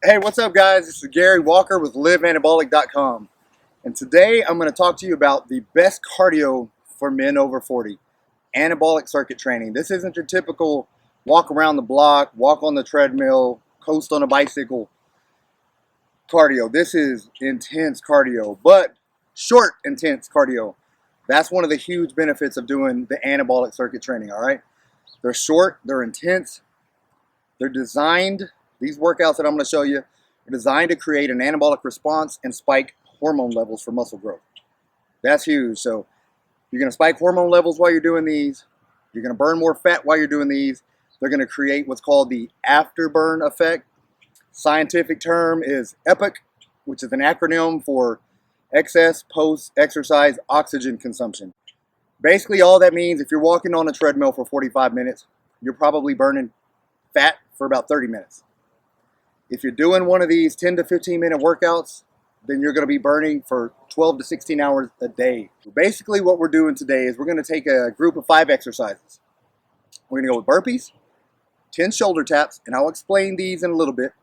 Hey, what's up, guys? This is Gary Walker with liveanabolic.com. And today I'm going to talk to you about the best cardio for men over 40, anabolic circuit training. This isn't your typical walk around the block, walk on the treadmill, coast on a bicycle cardio. This is intense cardio, but short, intense cardio. That's one of the huge benefits of doing the anabolic circuit training, all right? They're short, they're intense, they're designed, these workouts that I'm going to show you are designed to create an anabolic response and spike hormone levels for muscle growth. That's huge. So you're going to spike hormone levels while you're doing these. You're going to burn more fat while you're doing these. They're going to create what's called the afterburn effect. Scientific term is EPIC, which is an acronym for excess post-exercise oxygen consumption. Basically, all that means if you're walking on a treadmill for 45 minutes, you're probably burning fat for about 30 minutes. If you're doing one of these 10 to 15 minute workouts, then you're going to be burning for 12 to 16 hours a day. Basically, what we're doing today is we're going to take a group of 5 exercises. We're going to go with burpees, 10 shoulder taps, and I'll explain these in a little bit,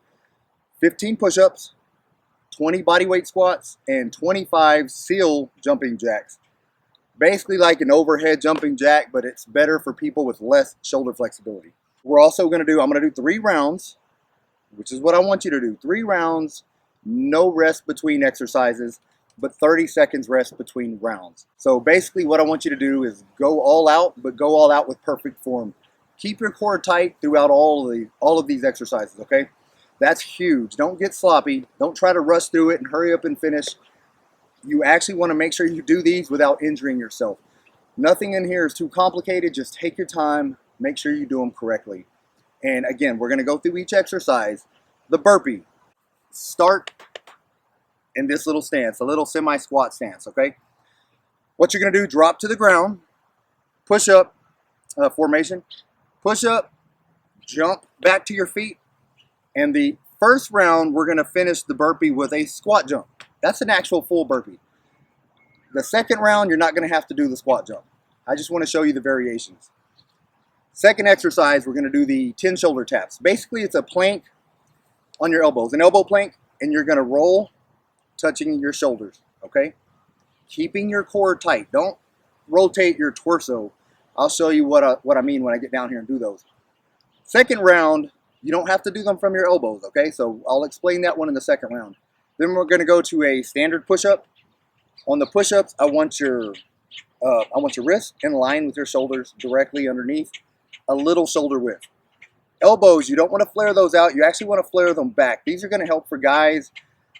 15 push-ups, 20 bodyweight squats, and 25 seal jumping jacks. Basically like an overhead jumping jack, but it's better for people with less shoulder flexibility. We're also going to do, I'm going to do 3 rounds, which is what I want you to do. 3 rounds, no rest between exercises, but 30 seconds rest between rounds. So basically what I want you to do is go all out, but go all out with perfect form. Keep your core tight throughout all of these exercises, okay? That's huge. Don't get sloppy. Don't try to rush through it and hurry up and finish. You actually want to make sure you do these without injuring yourself. Nothing in here is too complicated. Just take your time. Make sure you do them correctly. And again, we're going to go through each exercise. The burpee. Start in this little stance, a little semi-squat stance, okay? What you're going to do, drop to the ground, push up formation, push up, jump back to your feet, and the first round, we're going to finish the burpee with a squat jump. That's an actual full burpee. The second round, you're not going to have to do the squat jump. I just want to show you the variations. Second exercise, we're going to do the 10 shoulder taps. Basically, it's a plank on your elbows, an elbow plank, and you're going to roll, touching your shoulders, okay? Keeping your core tight. Don't rotate your torso. I'll show you what I mean when I get down here and do those. Second round, you don't have to do them from your elbows, okay? So I'll explain that one in the second round. Then we're going to go to a standard push-up. On the push-ups, I want your wrists in line with your shoulders directly underneath, a little shoulder width. Elbows, you don't want to flare those out. You actually want to flare them back. These are going to help for guys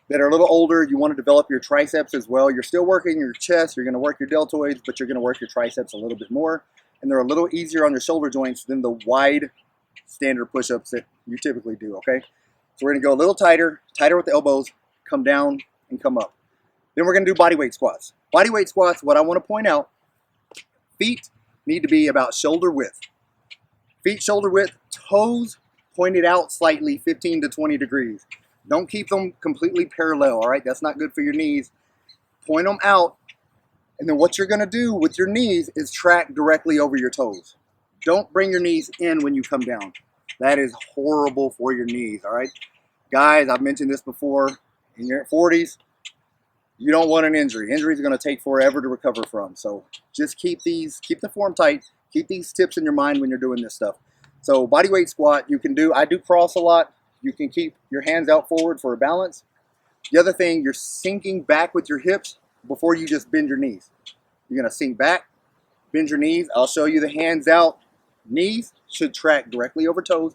that are a little older. You want to develop your triceps as well. You're still working your chest. You're going to work your deltoids, but you're going to work your triceps a little bit more. And they're a little easier on your shoulder joints than the wide standard push-ups that you typically do, okay? So we're going to go a little tighter with the elbows, come down and come up. Then we're going to do bodyweight squats. Bodyweight squats, what I want to point out, feet need to be about shoulder width. Feet shoulder width, toes pointed out slightly 15 to 20 degrees. Don't keep them completely parallel, all right? That's not good for your knees. Point them out, and then what you're going to do with your knees is track directly over your toes. Don't bring your knees in when you come down. That is horrible for your knees, all right? Guys, I've mentioned this before. In your 40s, you don't want an injury. Injuries are going to take forever to recover from. So just keep the form tight. Keep these tips in your mind when you're doing this stuff. So bodyweight squat, I do cross a lot. You can keep your hands out forward for a balance. The other thing, you're sinking back with your hips before you just bend your knees. You're going to sink back, bend your knees. I'll show you the hands out. Knees should track directly over toes,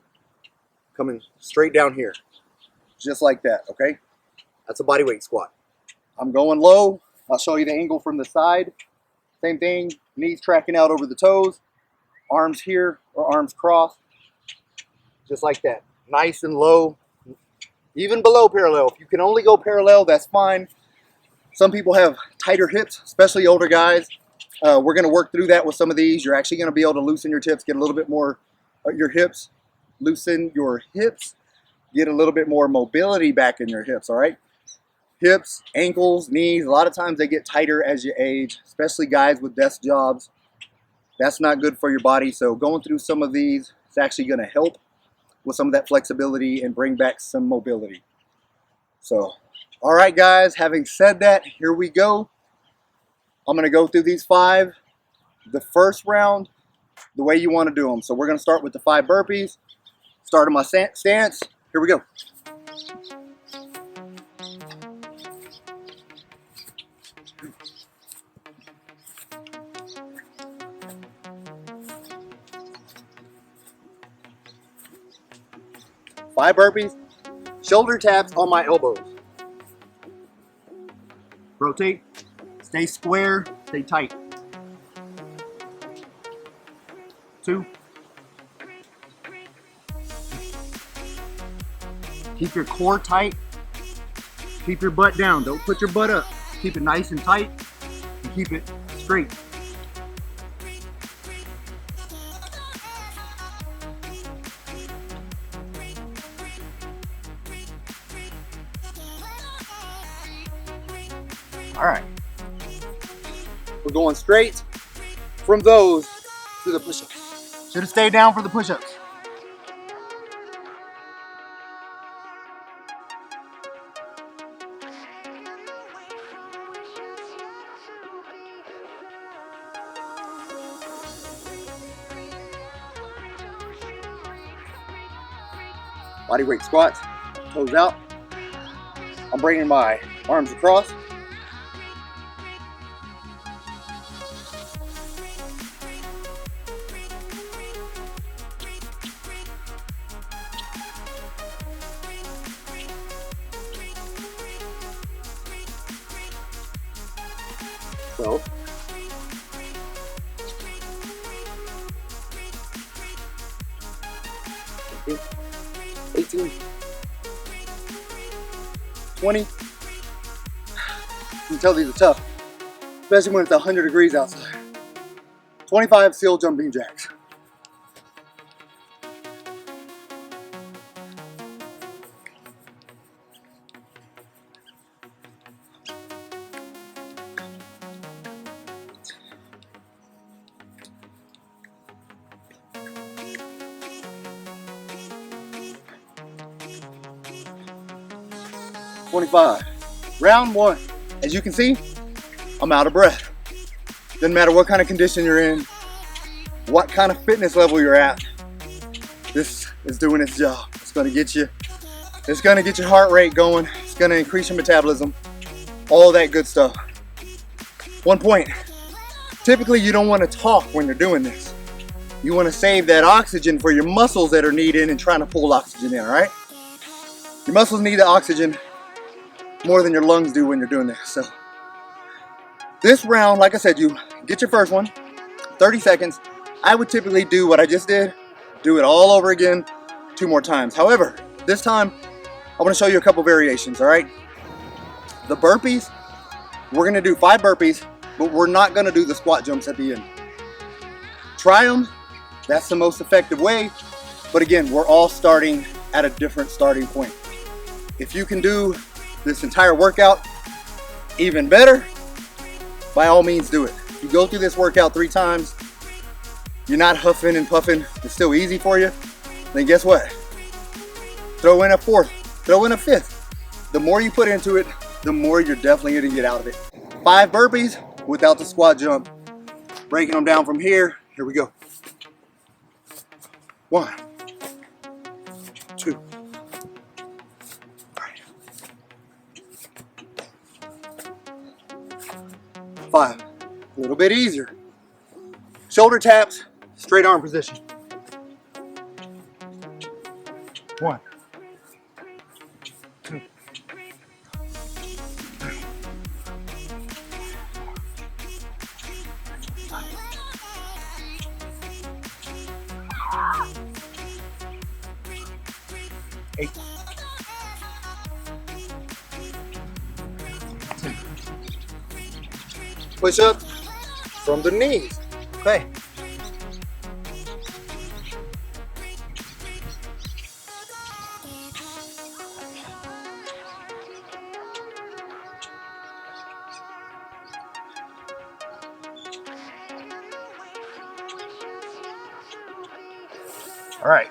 coming straight down here, just like that, okay? That's a bodyweight squat. I'm going low. I'll show you the angle from the side. Same thing, knees tracking out over the toes, arms here or arms crossed, just like that. Nice and low, even below parallel. If you can only go parallel, that's fine. Some people have tighter hips, especially older guys. We're going to work through that with some of these. You're actually going to be able to loosen your hips, get a little bit more your hips, loosen your hips, get a little bit more mobility back in your hips, all right? Hips, ankles, knees, a lot of times they get tighter as you age, especially guys with desk jobs. That's not good for your body. So going through some of these is actually going to help with some of that flexibility and bring back some mobility. So, all right, guys, having said that, here we go. I'm going to go through these 5. The first round, the way you want to do them. So we're going to start with the 5 burpees. Start on my stance. Here we go. Five burpees. Shoulder taps on my elbows. Rotate. Stay square. Stay tight. 2. Keep your core tight. Keep your butt down. Don't put your butt up. Keep it nice and tight. And keep it straight. All right. We're going straight from those to the push-ups. Should have stayed down for the push-ups. Body weight squats, toes out. I'm bringing my arms across. So, 18, 20. You can tell these are tough, especially when it's 100 degrees outside. 25 seal jumping jacks. Round 1. As you can see, I'm out of breath. Doesn't matter what kind of condition you're in, what kind of fitness level you're at, this is doing its job. It's gonna get you, it's gonna get your heart rate going, it's gonna increase your metabolism, all that good stuff. 1 point, typically you don't wanna talk when you're doing this. You wanna save that oxygen for your muscles that are needed and trying to pull oxygen in, all right? Your muscles need the oxygen more than your lungs do when you're doing this. So this round, like I said, you get your first one, 30 seconds. I would typically do what I just did, do it all over again 2 more times. However, this time, I want to show you a couple variations, all right? The burpees, we're gonna do 5 burpees, but we're not gonna do the squat jumps at the end. Try them, that's the most effective way. But again, we're all starting at a different starting point. If you can do this entire workout even better, by all means do it. If you go through this workout 3 times, you're not huffing and puffing, it's still easy for you, then guess what? Throw in a 4th, throw in a 5th. The more you put into it, the more you're definitely gonna get out of it. 5 burpees without the squat jump. Breaking them down from here, here we go. 1, 2, 5. A little bit easier. Shoulder taps, straight arm position. 1, 2, 3, 8, 10. Push up from the knees. Okay. All right.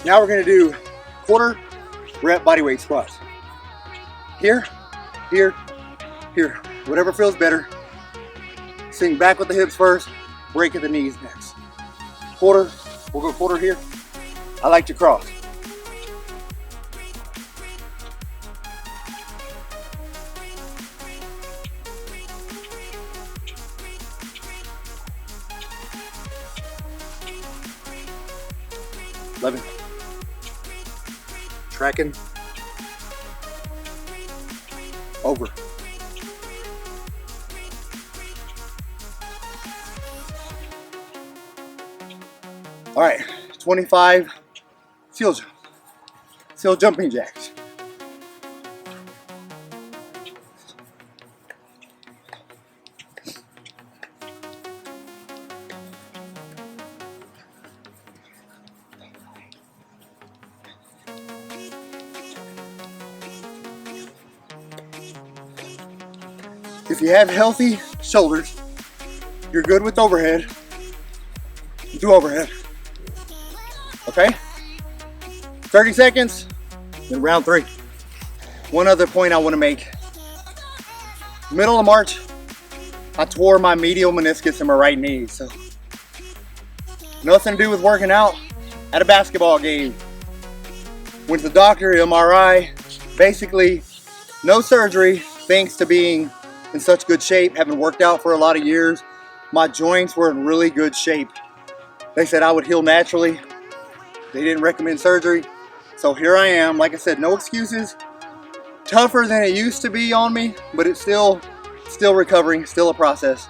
Now we're going to do quarter rep bodyweight squats. Here, here, here. Whatever feels better. Sink back with the hips first, break at the knees next. Quarter, we'll go quarter here. I like to cross. Love it. Tracking. Over. All right, 25 seal jump, seal jumping jacks. If you have healthy shoulders, you're good with overhead, do overhead. Okay? 30 seconds, then round 3. One other point I want to make. Middle of March, I tore my medial meniscus in my right knee, so nothing to do with working out. At a basketball game, went to the doctor, MRI, basically no surgery, thanks to being in such good shape, having worked out for a lot of years. My joints were in really good shape. They said I would heal naturally. They didn't recommend surgery. So here I am, like I said, no excuses. Tougher than it used to be on me, but it's still recovering, still a process.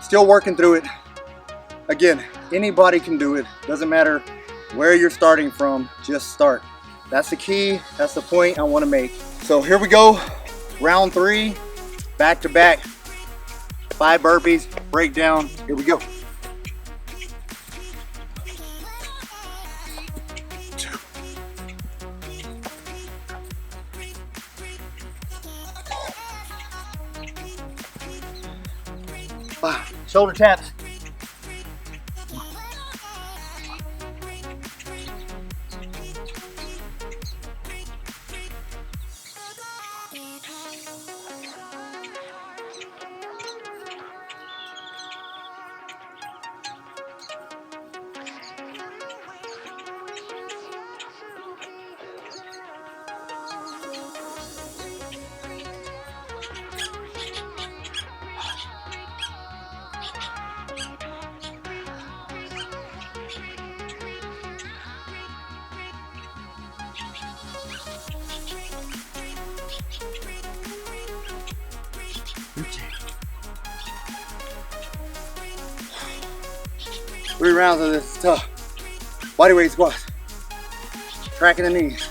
Still working through it. Again, anybody can do it. Doesn't matter where you're starting from, just start. That's the key, that's the point I want to make. So here we go, round 3, back to back. 5 burpees, breakdown, here we go. 2. 5, shoulder taps. 3 rounds of this tough bodyweight squats. Tracking the knees.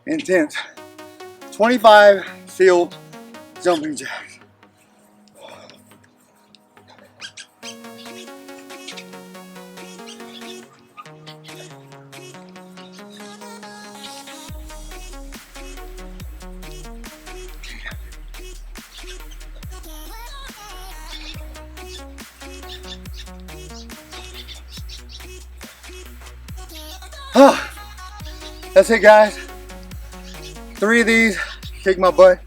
Intense. 25 field jumping jacks. That's it, guys. 3 of these, kick my butt.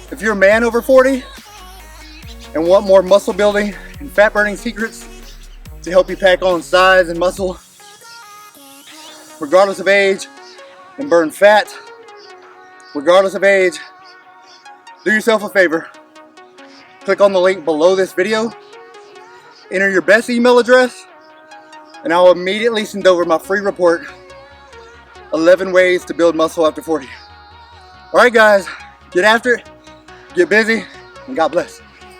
If you're a man over 40 and want more muscle building and fat burning secrets to help you pack on size and muscle, regardless of age, and burn fat, regardless of age, do yourself a favor. Click on the link below this video, enter your best email address, and I'll immediately send over my free report, 11 ways to build muscle after 40. All right, guys, get after it, get busy, and God bless.